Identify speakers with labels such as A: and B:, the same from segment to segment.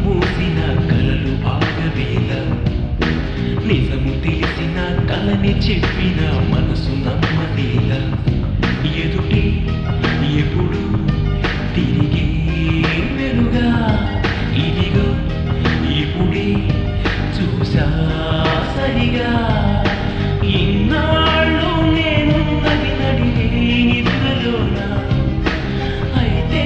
A: మూసిన కలలు ఆగవేళ నిజము తెలిసిన కలని చెప్పిన మనసు నమ్మదేల ఎదుటి ఎప్పుడు తిరిగే వెలుగా ఇదిగో ఇప్పుడే చూసా సరిగా ఇన్నాళ్ళు నేను నది నడిగే నిద్రలోనా అయితే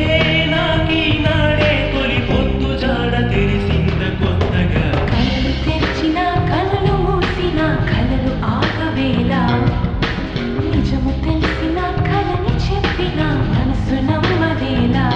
A: నాకీ నాడే తొలి పొద్దు జాడ తెలిసింద కొత్తగా
B: కలలు తెరిచిన కలలు మూసిన కలలు ఆగవేళ నిజము తెలిసిన కలని చెప్పిన మనసు నమ్మదేలా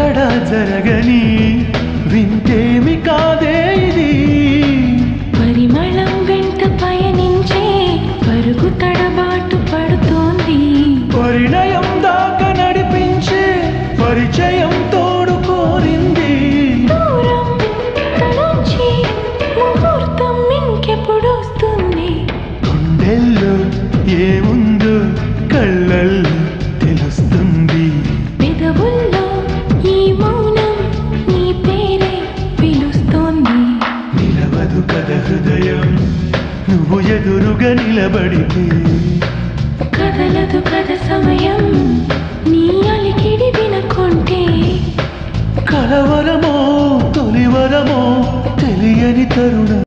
A: ఎక్కడ జరగని వింతేమి కాదే ఇది
B: పరిమళం వెంట పయనించే పరుగు తడబాటు పడుతోంది
A: పరిణయం దాకా నడిపించే పరిచయం తోడు కోరింది
B: దూరం తలంచి ముహూర్తం ఇంకెప్పుడు వస్తుంది
A: గుండెల్లో ఏముందో కళ్ళల్లో తెలుస్తుంది
B: పెదవుల్లో ఈ మౌనం నీ పేరే పిలుస్తోంది
A: నిలవదు కథ హృదయం నువ్వు ఎదురుగా నిలబడితే
B: కదలదు కథ సమయం నీ అలికిడి వినకుంటే
A: కలవరమో తొలివరమో తెలియని తరుణం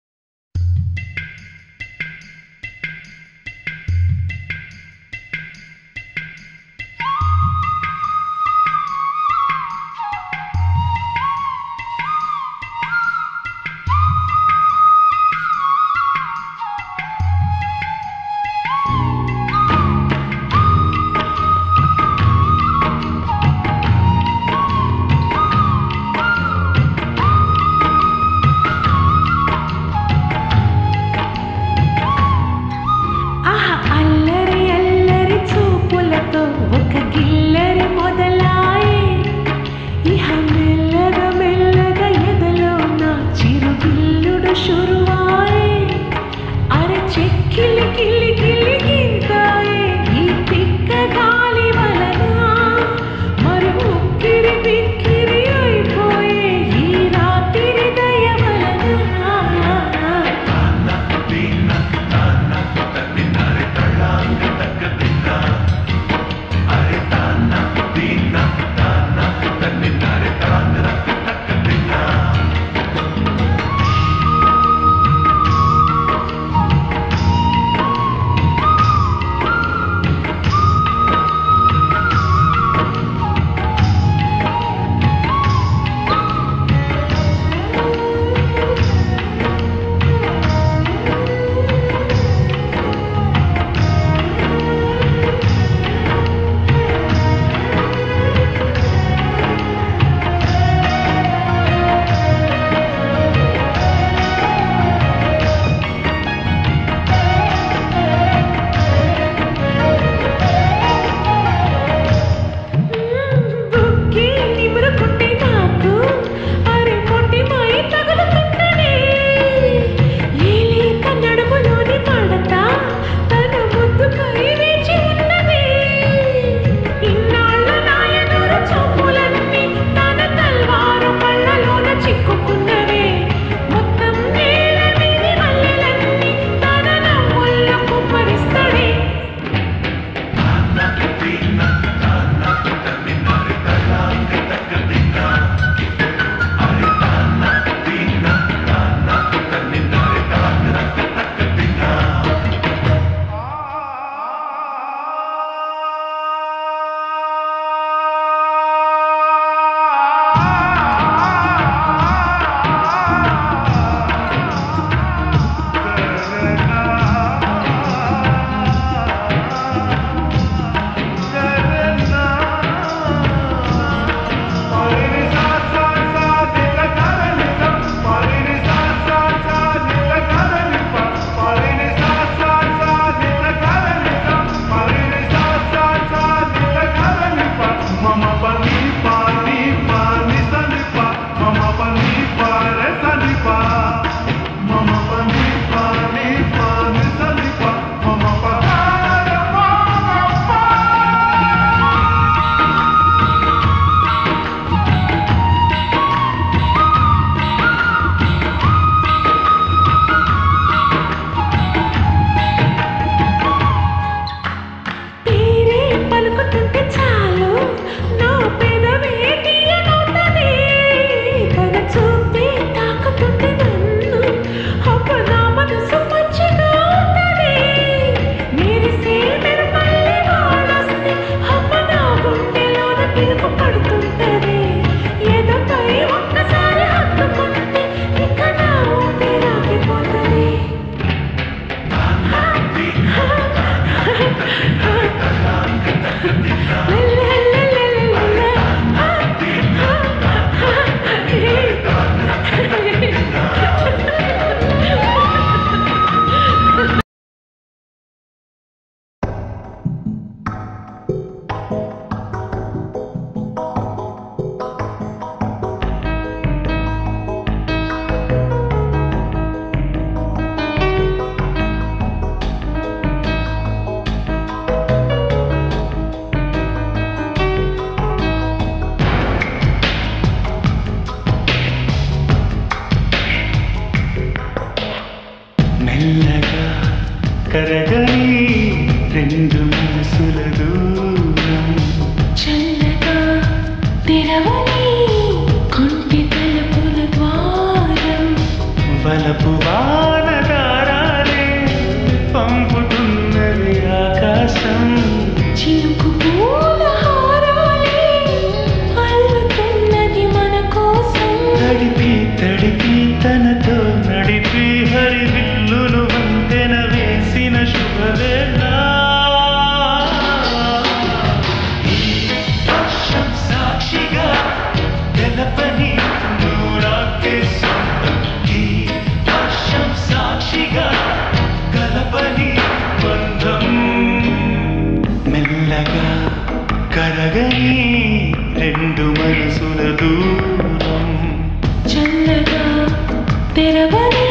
B: తెరవని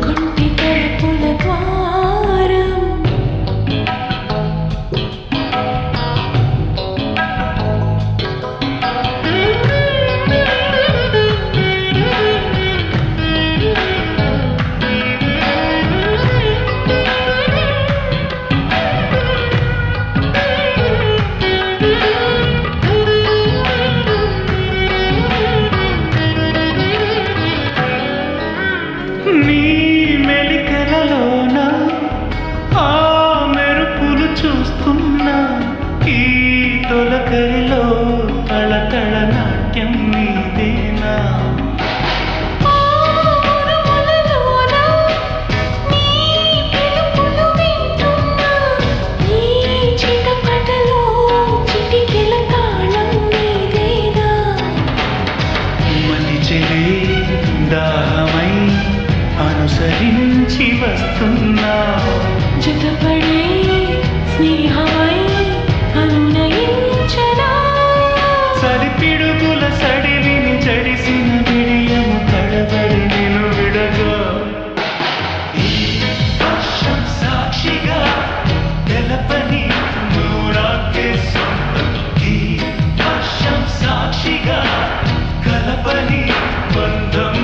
B: కొంటి తలుపుల ద్వారం
A: నీ మెలికలలోన ఆ మెరుపులు చూస్తున్నా ఈ తొలకరిలో తళతళ నాట్యం నీదేనా దాహమై అనుసరించి వస్తున్నా
B: జతపడే స్నేహమై అనునయించనా
A: సరిపిడుగుల సడివిని జడిసిన విడియము తడబడి నిన్ను విడగా ఈ వర్షం సాక్షిగా తెలపని నూరాకే సొంతం ఈ వర్షం సాక్షిగా కలపని బంధం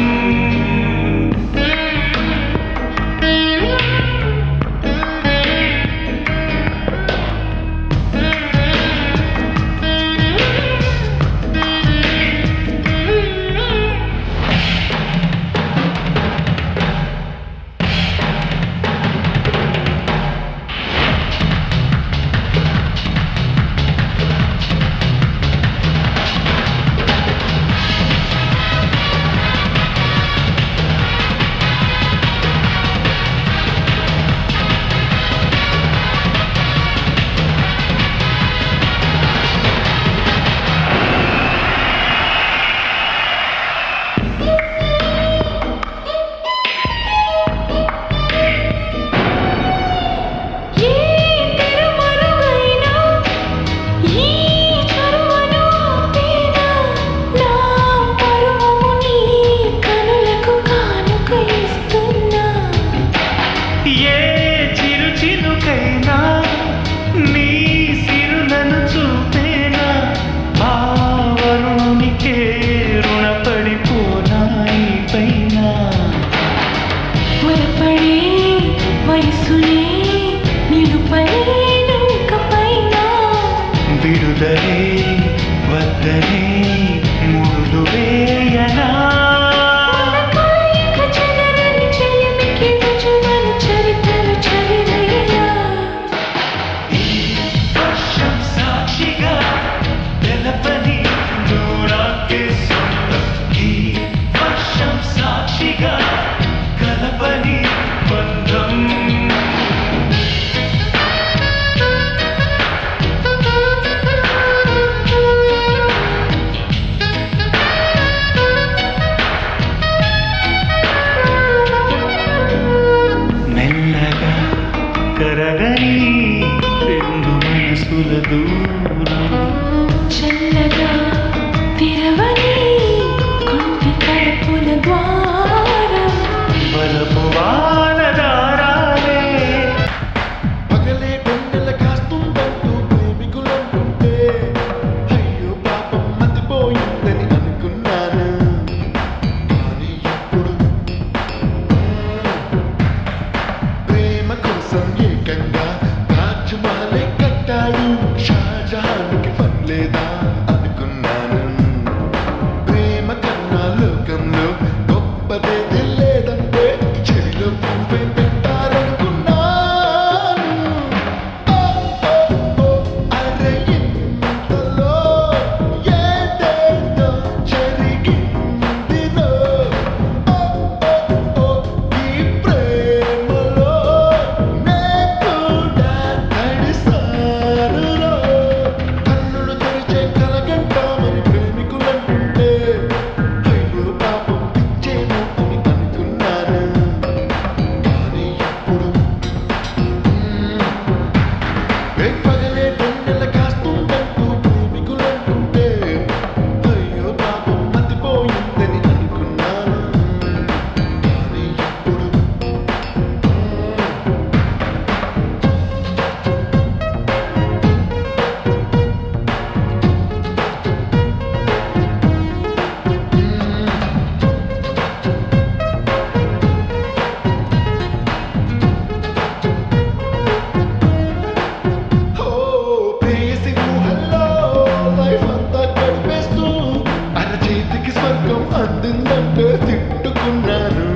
C: అందిందంటే తిట్టుకున్నాను.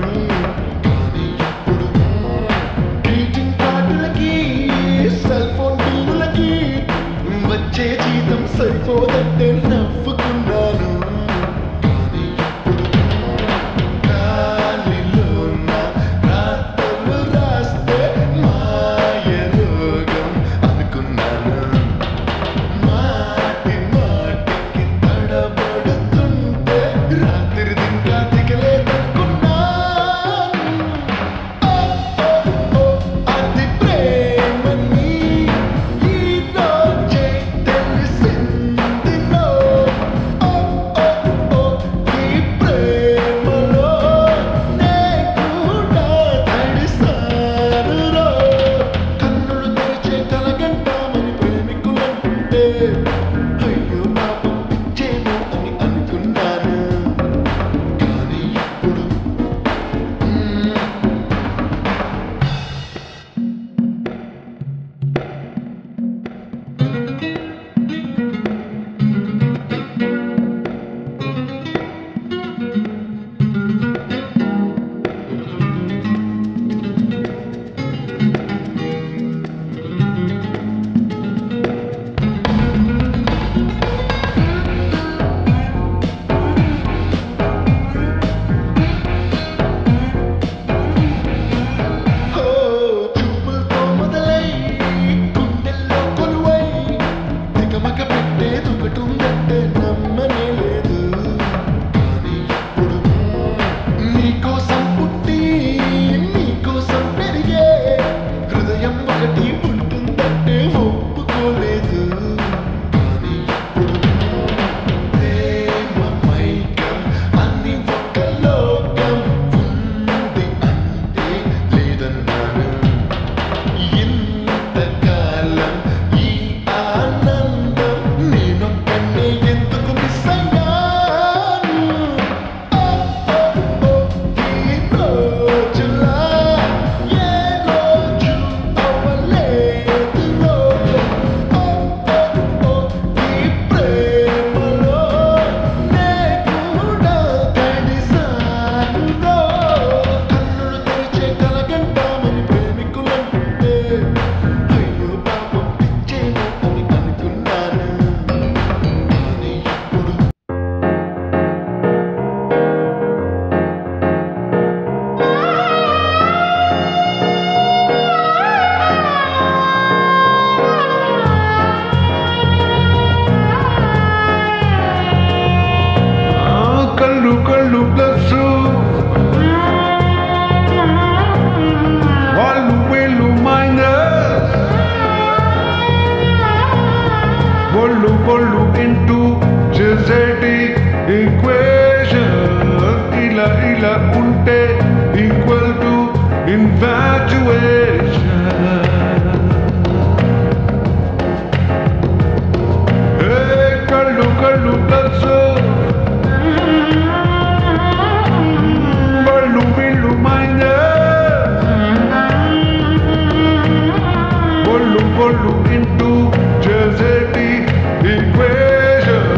C: కానీ ఇప్పుడు గ్రీటింగ్ కార్డులకి సెల్ ఫోన్ బిల్లులకి వచ్చే జీతం సరిపోదంటే నవ్వుకున్నాను. కానీ ఇప్పుడు గాలిలోన రాతలు రాస్తే మాయ రోగం అనుకున్నాను. మాటి మాటికి తడబడుతుంటే రాత్రి దింకా దిగలేదనుకున్నాను. అది ప్రేమని ఈ రోజే తెలిసిందిలో. ఈ ప్రేమలో నే కూడా తడిసానురో. కన్నులు తెరిచే కలగంటామని ప్రేమికులంటే అయ్యో పాపం పిచ్చేమో అని అనుకున్నాను. కానీ ఇప్పుడు చూపులతో మొదలై గుండెల్లో కొలువై తికమక పెట్టేది ఒకటుందంటే నమ్మనే లేదు. కానీ ఇప్పుడు నీకోసం పుట్టి నీకోసం పెరిగే హృదయం ఒకటి ఉంటుందంటే ఒప్పుకోలేదు. కానీ ఇప్పుడు ప్రేమ మైకం అన్ని ఒక లోకం ఉంది అంటే లేదన్నాను. ఇంతకాలం ఈ ఆనందం నేనొక్కనే ఎందుకు మిస్ అయ్యాను. ఈ రోజులా ఏ రోజు అవ్వలేదురో. ఈ ప్రేమలో నే కూడా తడిసానురో. కన్నులు తెరిచే కలగంటామని ప్రేమికులంటే అయ్యో పాపం పిచ్చేమో అని అనుకున్నాను. కానీ ఇప్పుడు
D: కళ్ళు కళ్ళు ప్లస్ వాళ్ళు వీళ్ళు మైనస్ ఒళ్ళు కొళ్ళు ఇంటూ చేసేటి ఈక్వేషన్ ఇలా ఇలా ఉంటే ఈక్వల్ టు ఇన్ఫాచ్యుయేషన్. కళ్ళు కళ్ళు ప్లస్ వాళ్ళు వీళ్ళు మైనస్ ఒళ్ళు కొళ్ళు ఇంటూ చేసేటి ఈక్వేషన్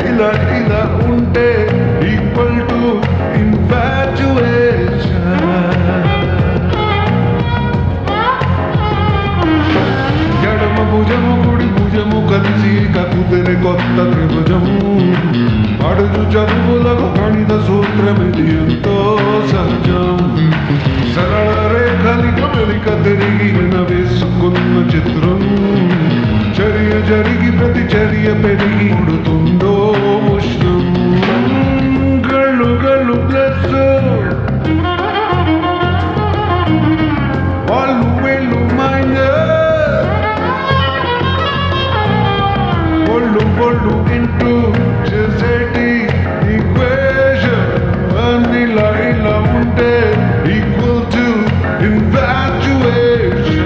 D: ఇలా ఇలా ఉంటే ఈక్వల్ టు ఇన్ఫాచ్యుయేషన్. ఎడమ భుజము కుడి భుజము కలిసి కకుతెరే కొత్త త్రిభుజము. అడుగు చదువులకు గణిత సూత్రమిది ఎంతో సహజం. సరళ రేఖలిక మెలిక తిరిగి వేసుకున్న చిత్రం. చర్య జరిగి ప్రతి చర్య పెరిగి ఉడుతుందో ఉష్ణం. గళ్ళు గళ్ళు ప్లస్ వాళ్ళు వీళ్ళు మైనస్ ఒళ్ళు కొళ్ళు ఇంటూ చేసేటి ఈక్వేషన్ ఇలా ఇలా ఉంటే ఈక్వల్ టు ఇన్ఫాచ్యుయేషన్.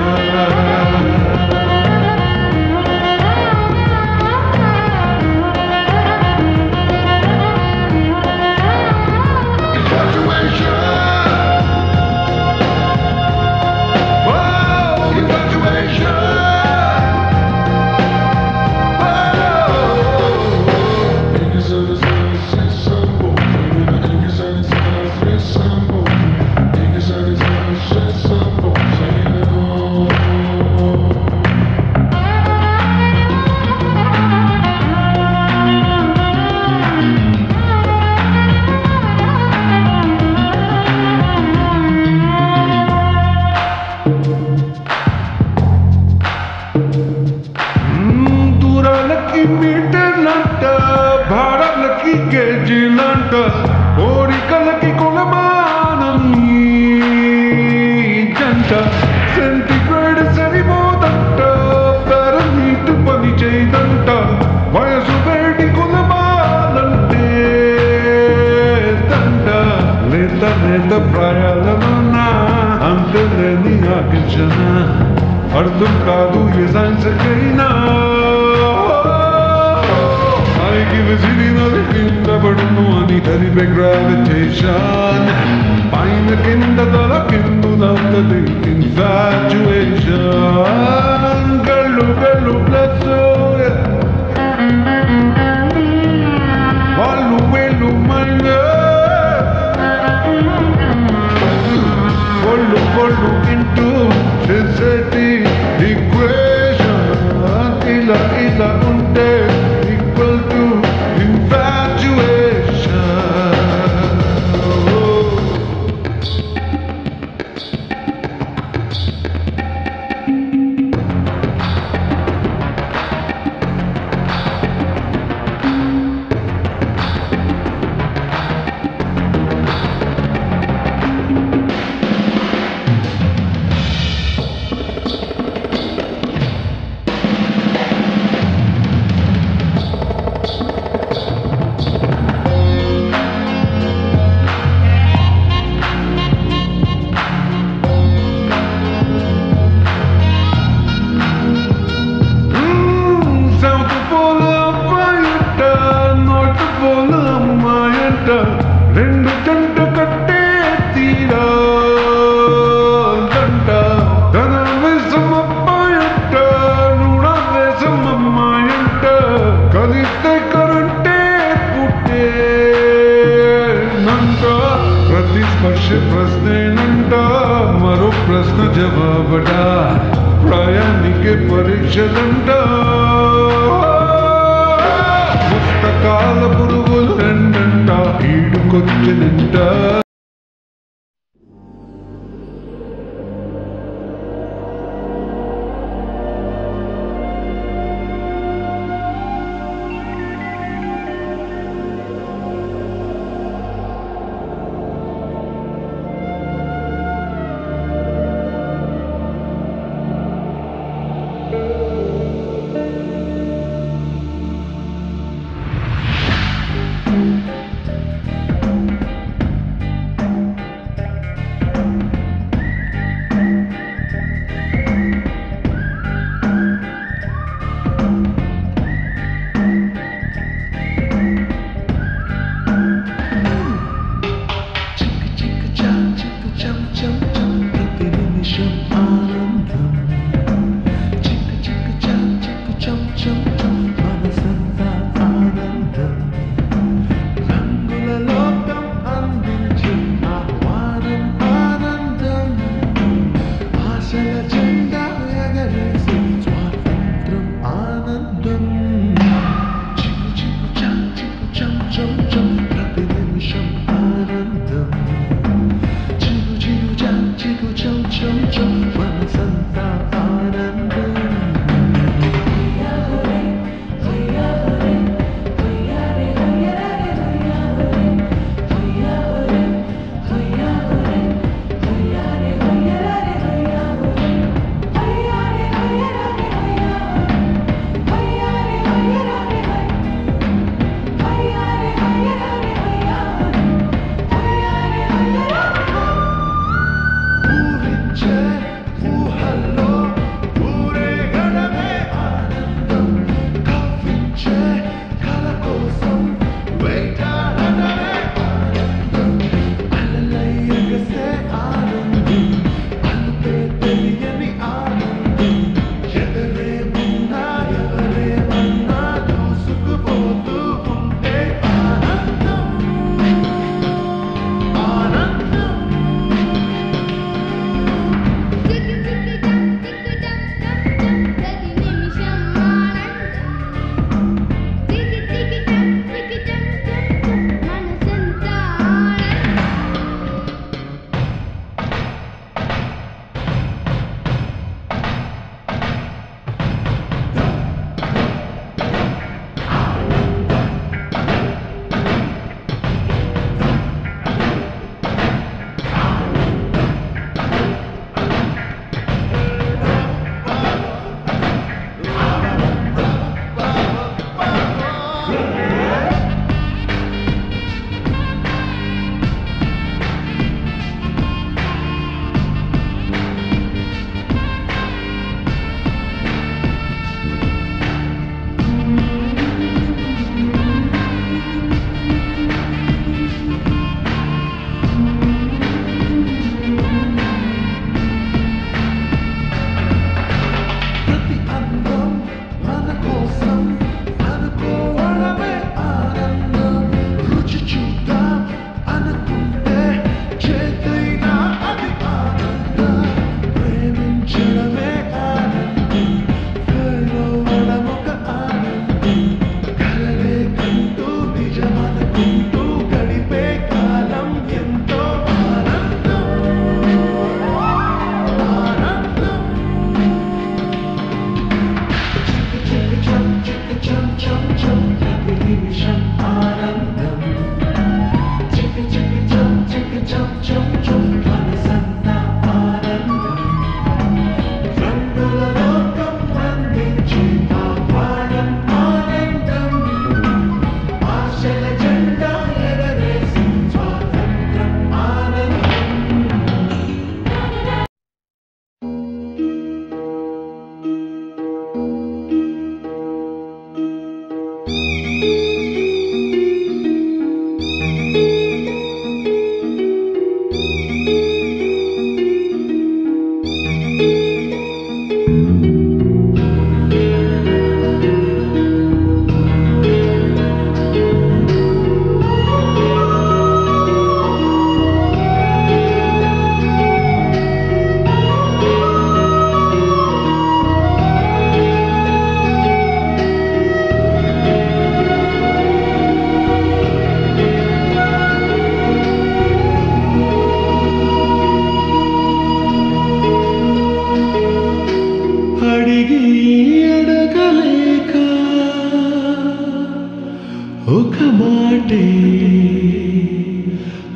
D: నేత ప్రాయాలలోన అంతలేని ఆకర్షణ అర్థం కాదు ఏ సైన్స్కైనా పైకి విసిరినది కింద పడును అని తరిపే గ్రావిటేషన్ పైన కింద తల కిందులంతది ఇన్ఫాచ్యుయేషన్ గల్లు గల్లు ప్లస్ వాళ్ళు వీళ్ళు కొళ్ళు ఇంటూ డెసర్టీ ఈక్వేషన్ ఇలా ఇలా ఉంటే ఈక్వల్ టు ఇన్ఫాచ్యుయేషన్ రెండు జంట కట్టే తీరా జంట తన వేసమమ్మాయంట నూడ వేసమమ్మాయంట కలిస్తే కరంటే పుట్టే నంట ప్రతి స్పర్శ ప్రశ్నేనంట మరో ప్రశ్న జవాబట ప్రయాణికే పరీక్షలంట పుస్తకాల పురుగులు రెండంట ఈడుకొచ్చినంట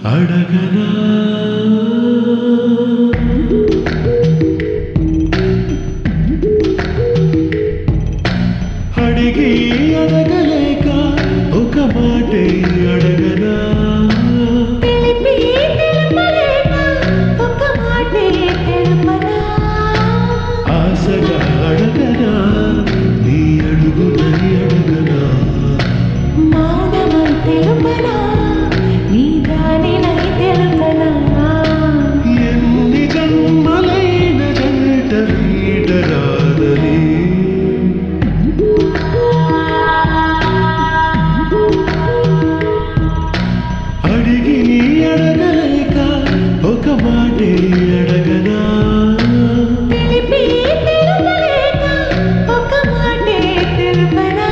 A: అడగనా అడిగి అడగలేక ఒక మాటే అడగనా
B: తెలిపి తెలుపలేక ఒక మాటే తెలుపనా
A: ఆశగా అడగనా నీ అడుగునని అడగనా
B: మౌనమై తెలుపనా నీ దానినై తెలుపనా
A: ఎన్ని జన్మలైన జంట వీడరాదని అడిగి అడగలేక ఒక మాటే అడగనా
B: తెలిపి తెలుపలేక ఒక మాటే తెలుపనా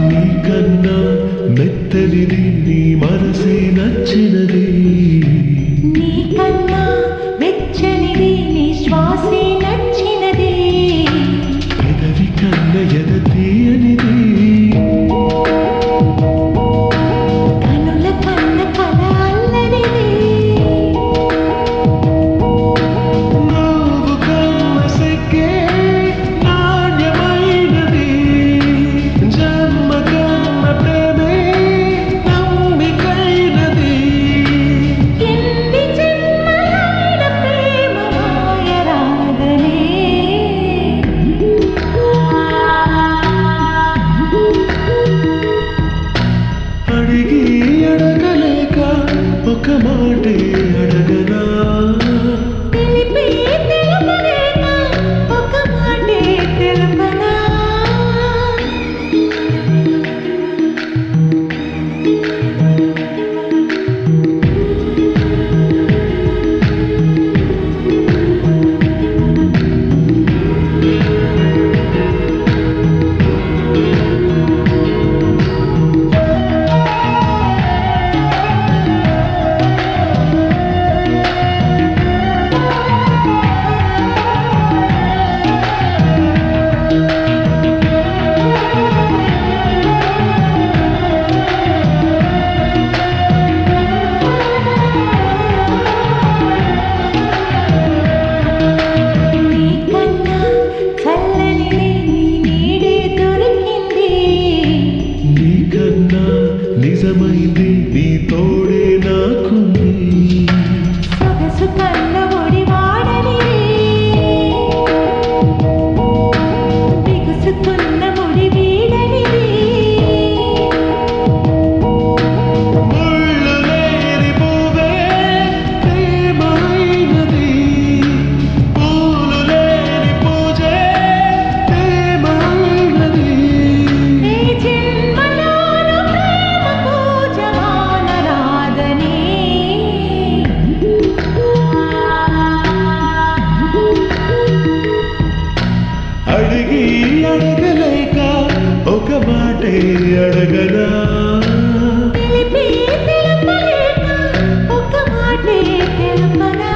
A: నీకన్నా మెత్తనిది నీ మనసే నచ్చినది
B: నీకన్నా వెచ్చనిది నీ శ్వాసే నచ్చినది
A: పెదవి కన్న ఎద తీయనిది
B: కనుల కన్న కల అల్లరిది
A: నవ్వు కన్న సెక్కే నాణ్యమైనది జన్మ కన్న ప్రేమే నమ్మికైనది
B: ఎన్ని జన్మలైన ప్రేమ మాయరాగనే
A: అడిగి అడగలేక ఒక మాటే అడగనా
B: తెలిపి తెలుపలేక ఒక మాటే తెలుపనా నీకన్నా చల్లనిది నీ నీడే దొరికింది
A: నీకన్నా నిజమైంది నీ తోడే నాకుంది
B: సొగసు కన్న ఒడి వాడనిది బిగుసుకున్న ముడి వీడనిది
A: ముళ్ళు లేని పువ్వే ప్రేమైనది పూలు లేని పూజే ప్రేమైనది
B: ఈ జన్మలోను ప్రేమ పూజ మానరాదని
A: అడిగి అడగలేక ఒక మాటే అడగనా
B: తెలిపి తెలుపలేక ఒక మాటే తెలుపనా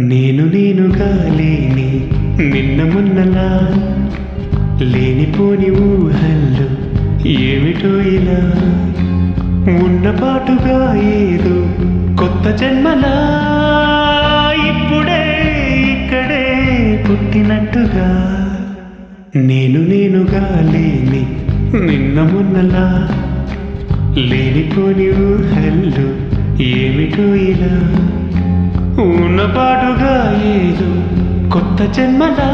A: నేను నేనుగా లేని నిన్న మొన్నలా లేనిపోని ఊహల్లో ఏమిటో ఇలా ఉన్నపాటుగా ఏదో కొత్త జన్మలా ఇప్పుడే ఇక్కడే పుట్టినట్టుగా నేను నేనుగా లేని నిన్న మొన్నలా లేనిపోని ఊహల్లో ఏమిటో ఇలా ఉన్నపాటుగా ఏదో కొత్త జన్మలా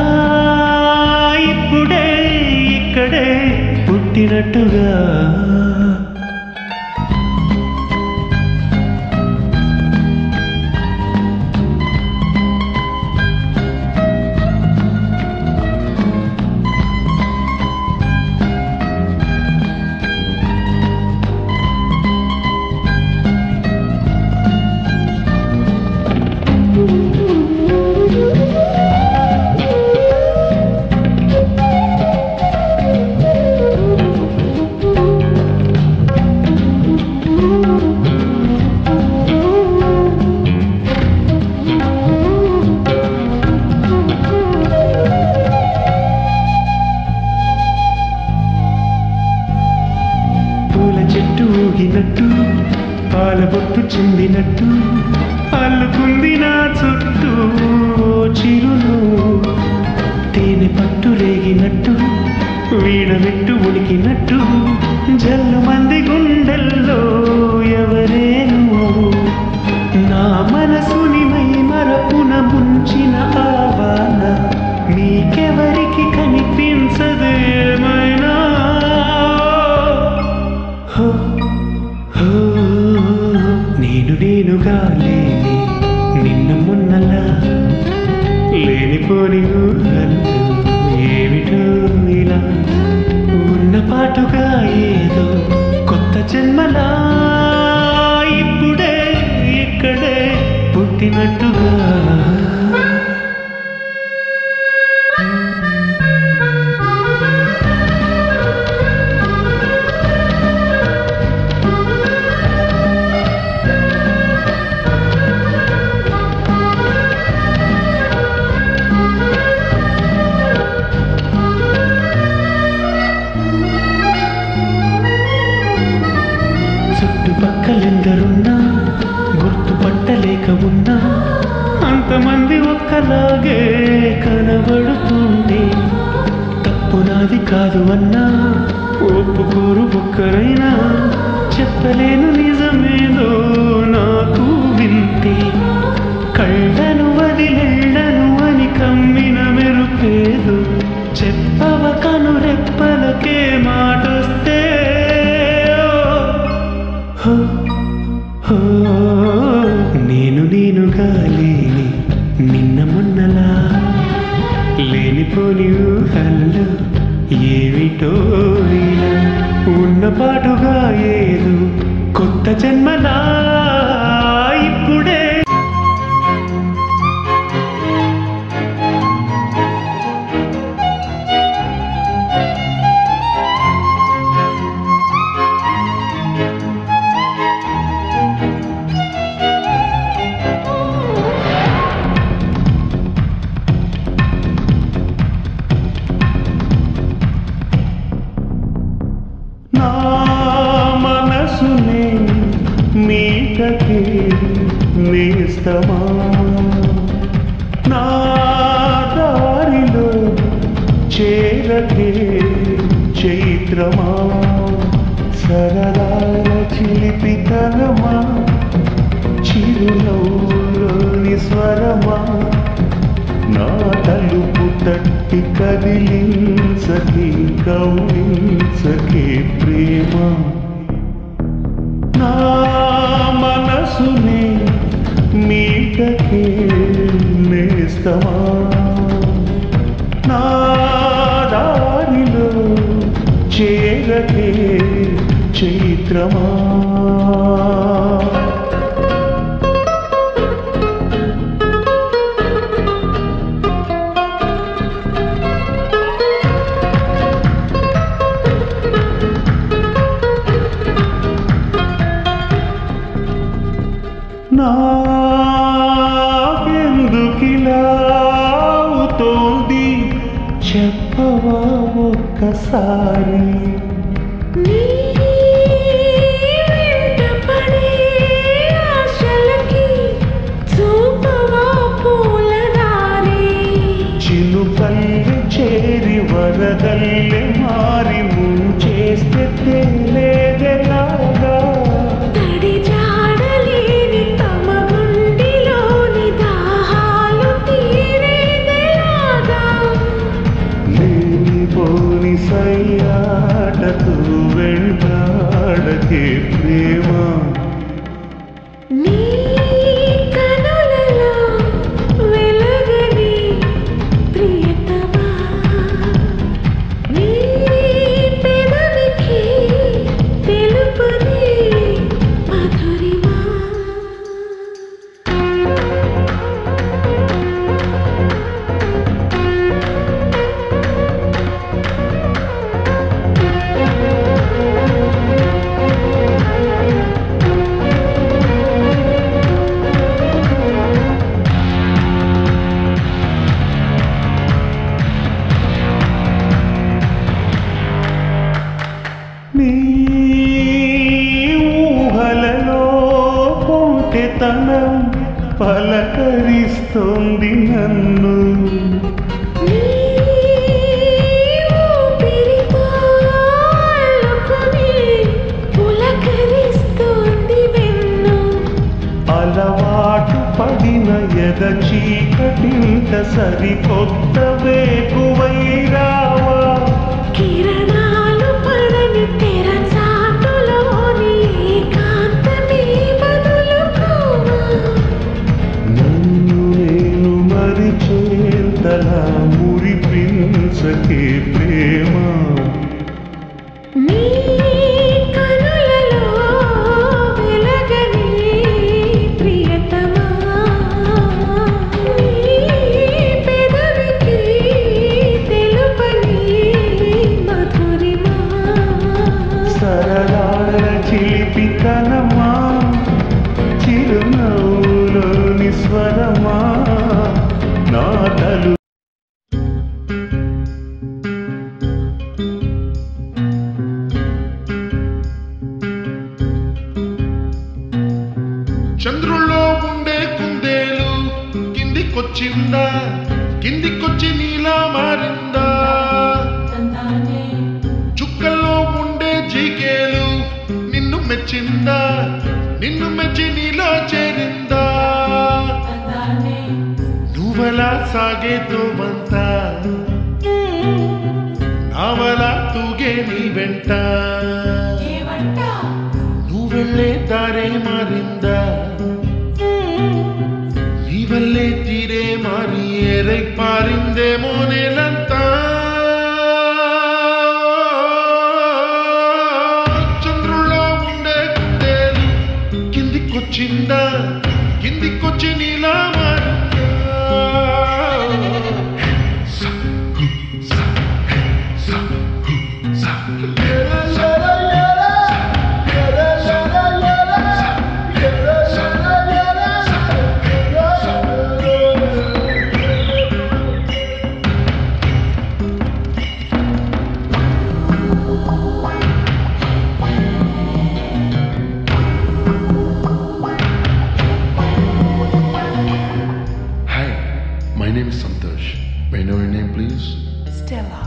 A: ఇప్పుడే ఇక్కడే పుట్టినట్టుగా పాలబొట్టు చిందినట్టు అల్లుకుంది నా చుట్టూ చిరును తేనె పట్టు రేగినట్టు వీణమెట్టు ఉడికినట్టు జల్లు మంది గుండెల్లో ఎవరే నువ్వు నా మనసుని మై మరపున ముంచిన ఆవాన నీకెవరికి కనిపించదు ఏమైనా హో హో నేనుగా లేని నిన్న మొన్నలా లేనిపోని ఊహలు ఏమిటో ఇలా ఉన్న పాటుగా ఏదో కొత్త జన్మలా ఇప్పుడే ఇక్కడే పుట్టినట్టుగా చుట్టుపక్కలెందరున్నా గుర్తుపట్టలేక ఉన్నా అంతమంది ఒక్కలాగే కనబడుతుంటే తప్పు నాది కాదు అన్నా ఒప్పుకోరు ఒక్కరైనా చెప్పలేను నిజమేదో నాకు వింటే కళ్ళను వదిలేళ్ళను అని కమ్మిన మెరుపేదు చెప్పవ కను రెప్పలకే మాటొస్తే నేనుగా లేని నిన్న మొన్నలా లేనిపోని ఊహల్లో ఏమిటో ఇలా ఉన్న పాటుగా ఏదో కొత్త జన్మలా ఇప్పుడే నా మనసునే మీటకే నేస్తమా నా దారిలో చేరకే చైత్రమా సరదాల చిలిపితనమా చిరునవ్వులోని స్వరమా నా తలుపు తట్టి కదిలించకే కౌలించకే ప్రేమ నా మనసునే మీటకే నేస్తమా నా దారిలో చేరకే చైత్రమా నాకెందుకిలా అవుతోంది చెప్పవా ఒక్కసారి
B: నీ వెంటపడే ఆశలకి చూపవా పూలదారి
A: చిలుకల్లె చేరి వరదల్లె మారి ముంచేస్తే తేలేదెలాగా
B: తడి జాడలేని తమ గుండెలోని దాహాలు తీరేదెలాగా
A: లేనిపోని సయ్యాటకు వెంటాడకే ప్రేమ
B: నీ కనులలో వెలగని ప్రియతమా నీ పెదవికి తెలుపని మధురిమా
A: ఒంటెతనం పలకరిస్తోంది నన్ను.
B: నీ ఊపిరితో అల్లుకొని పులకరిస్తోంది వెన్ను.
A: అలవాటు పడిన ఎద చీకటింత సరికొత్త వేకువై రావా.
B: కిరణాలు పడని తెరచాటులోని ఏకాంతమే బదులుకోవా.
A: నన్ను నేను మరిచేంతలా మురిపించకే ప్రేమ.
B: నీ కనులలో వెలగని ప్రియతమా. నీ పెదవికి తెలుపని మధురిమా.
A: సరళాల చిలిపితనమా, చిరునవ్వులోని స్వరమా, నా తలు
C: చంద్రుల్లో ఉండే కుందేలు కిందికొచ్చిందా, కిందికొచ్చి నీలా మారిందా. చుక్కల్లో ఉండే జీకేలు నిన్ను మెచ్చిందా, నిన్ను మెచ్చి నీలో చేరిందా. నువ్వలా సాగేతో వంతా, నావలా తూగే నీ వెంట. నువ్వెళ్ళే దారే మారిందా, నీ వల్లే తీరే మారి ఏరై పారిందేమో నేలంతా. చంద్రుల్లో ఉండే కుందేలు కిందికొచ్చిందా, కిందికొచ్చి నీలా మారిందా. My name is Santosh. May I know your name, please?
B: Stella.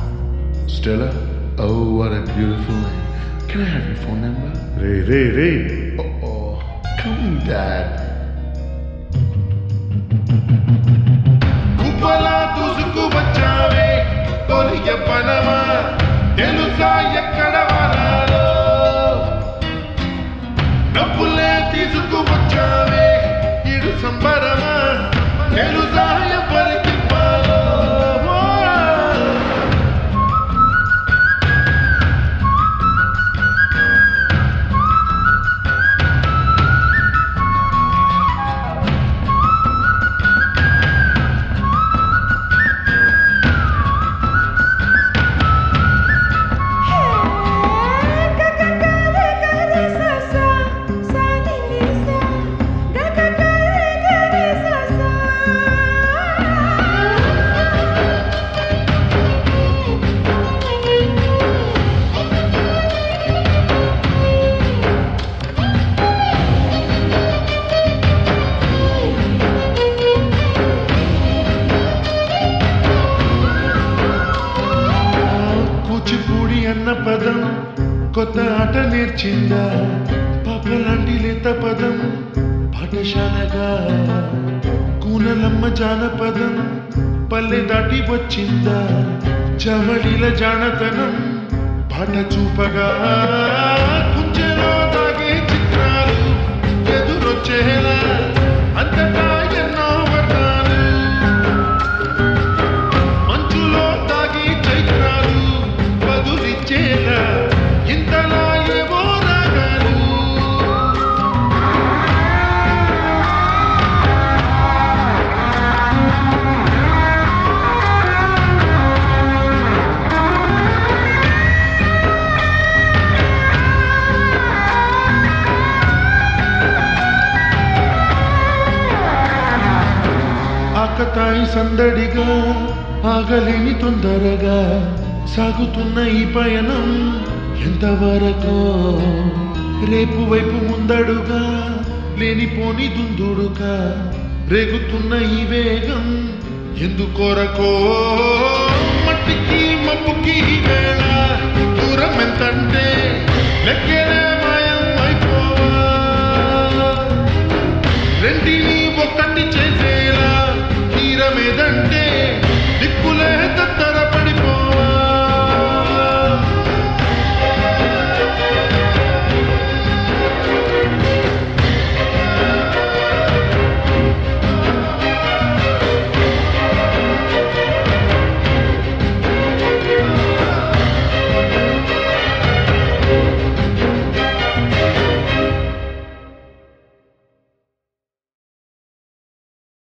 C: Stella? Oh, what a beautiful name. Can I have your phone number?
A: Ray ray ray
C: Oh, come Dad. Uppala దూసుకు వచ్చావే తొలియ పనమా, తెలుసా ఎక్కడ వనాలో. డబ్బులే తీసుకు వచ్చావే ఇడు సంబరమా, తెలుసా ఎవరికి పాలో. కూచిపూడి అన్న పదం కొత్త ఆట నేర్చిందా, పాపలాంటి లేత పదం పాఠశాలగా. కూనలమ్మ జానపదం పల్లె దాటి వచ్చిందా, చవళిల జానతనం పాట చూపగా. కుంచెలో దాగే చిత్రాలు ఎదురొచ్చేలా అంతటా ఎన్నో వర్ణాలు. మంచులో దాగి చైత్రాలు బదులిచ్చేలా ఇంతలా ఏవో రాగాలు. ఆకతాయి సందడిగా ఆగలేని తొందరగా సాగుతున్న ఈ పయనం ఎంతవరకు. రేపు వైపు ముందడుగా లేనిపోని దుందుడుక రేగుతున్న ఈ వేగం ఎందుకొరకో మట్టికి మబ్బుకి ఈ వేళ దూరం ఎంతంటే లెక్కలే